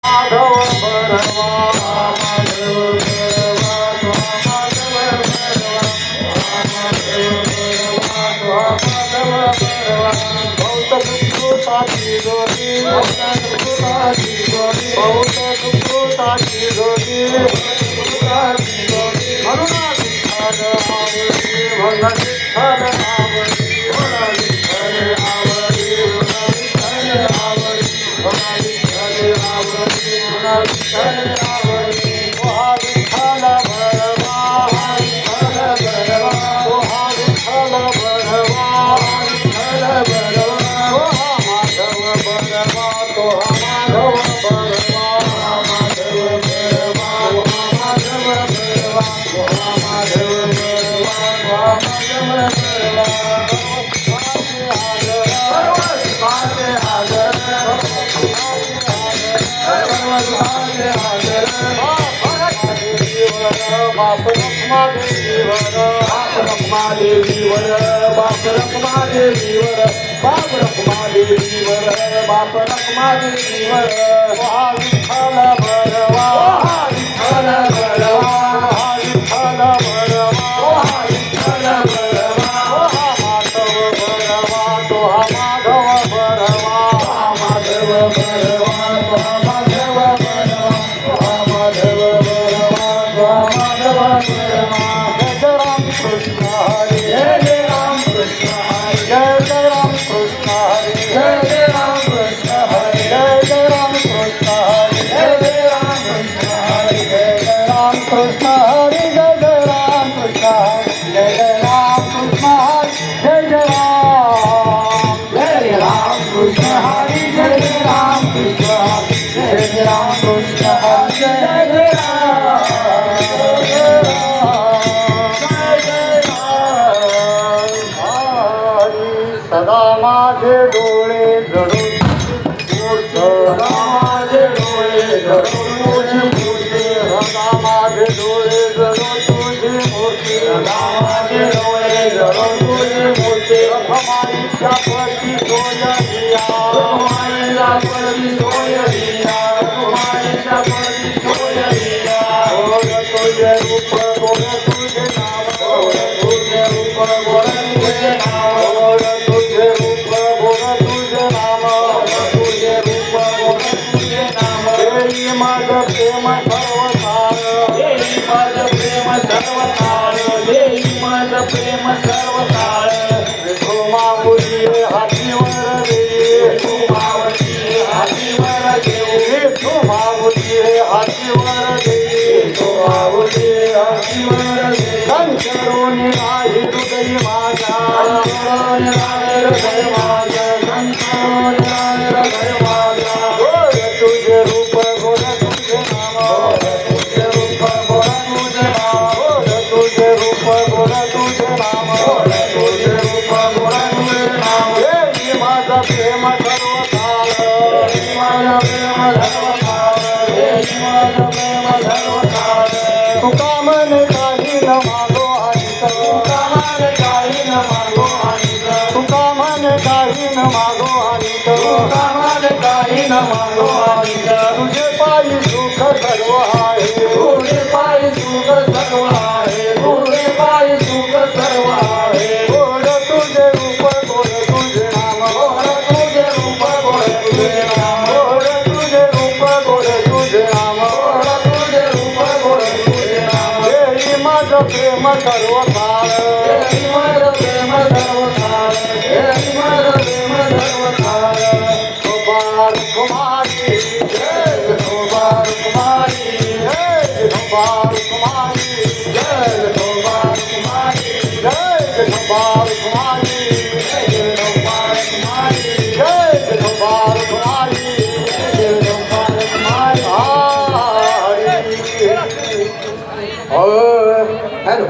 माधव भरवा माधव भरवा माधव भरवा बहुत सुखताची जोडी बहुत सुखताची जोडी बहुत सुखताची जोडी म्हणून विठ्ठल आवडी म्हणून विठ्ठल आवडी म्हणून विठ्ठल आवडी म्हणून विठ्ठल आवडी म्हणून विठ्ठल आवडी हा विठ्ठल भरवा विठ्ठल भरवा हा विठ्ठल भरवा विठ्ठल भरवा हा माधव भरवा तो हा माधव भरवा माधव भरवा माधव भरवा हा माधव भरवा माधव भरवा बाप रखमा देवीवर बाप रखमा देवीवर बाप रखमा देवीवर बाप रखमा देवीवर बाप रखमा देवीवर हा विठ्ठल भरवा हा विठ्ठल भरवा हा विठ्ठल भरवा हा विठ्ठल भरवा हा माधव भरवा तो हा माधव भरवा हा माधव भरवा तो हा माधव भरवा हा माधव भरवा तो हा माधव भरवा जय राम कृष्ण हरी जय राम कृष्ण हरी जय राम कृष्ण हरी जय राम कृष्ण हरी जय राम कृष्ण हरी जय राम कृष्ण हरी जय राम कृष्ण हरी जय राम कृष्ण हरी जय राम कृष्ण हरी जय राम कृष्ण हरी जय राम कृष्ण हरी जय राम कृष्ण हरी जय सदा माझे डोळे जडून सदा माझे डोळे जडून तुझी मूर्ती सदा माझे डोळे जडून तुझी मूर्ती सदा माझे डोळे जडून तुझी मूर्ती रखमाईच्या पती सोय दिया रखमाईच्या पती सोय दिया रखमाईच्या पती सोय दिया गोड तुझे रूप गोड तुझे नाव गोड तुझे रूप गोड तुझे नाव गोड तुझे रूप गोड तुझे नाम तुझे रूप गोड तुझे नाम देई माझं प्रेम सर्वसार देई माझं प्रेम सर्वसार देई माझं प्रेम सर्वसार विठू माऊली हातीवर देई विठू माऊली हातीवर देई विठू माऊली हातीवर देई विठू माऊली हातीवर देई संकरोनी नाही हृदय माझा संकरोनी नाही हृदय माझा संकरोनी नाही हृदय माझा गोड तुझे रूप गोड तुझे नाम गोड तुझे रूप गोड तुझे नाम गोड तुझे रूप गोड तुझे नाम गोड तुझे रूप गोड तुझे नाम देई माझा प्रेम सर्वकाळ देई माझा प्रेम सर्वकाळ देई माझा प्रेम सर्वकाळ तुका म्हणे काही न मागो हरित तुका म्हणे काही न मागो हरित तुका म्हणे काही न मागो हरित तुका म्हणे काही न मागो हरित तुझे पायी सुख सर्व आहे तुझे पायी सुख सर्व आहे तुझे पायी सुख सर्व आहे गोड तुझे रूप गोड तुझे नाम गोड तुझे रूप गोड तुझे नाम गोड तुझे रूप गोड तुझे नाम गोड तुझे रूप गोड तुझे नाम देई माझं प्रेम सर्व काळ देई माझं प्रेम सर्व काळ देई माझं प्रेम सर्व काळ गोपाल कुमारी जय गोपाल कुमारी जय गोपाल कुमारी जय गोपाल कुमारी जय गोपाल कुमारी जय गोपाल कुमारी जय गोपाल कुमारी जय गोपाल कुमारी हॅलो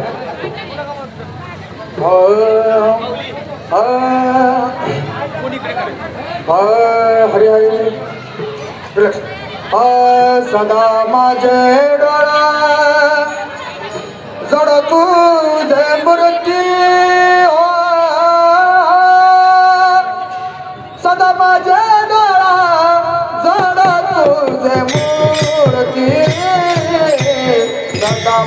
हरी हरी रिलॅक्स सदा माझे डोळा जड तुझे मूर्ती हो सदा माझे डोळा जड तुझे मूर्ती सदा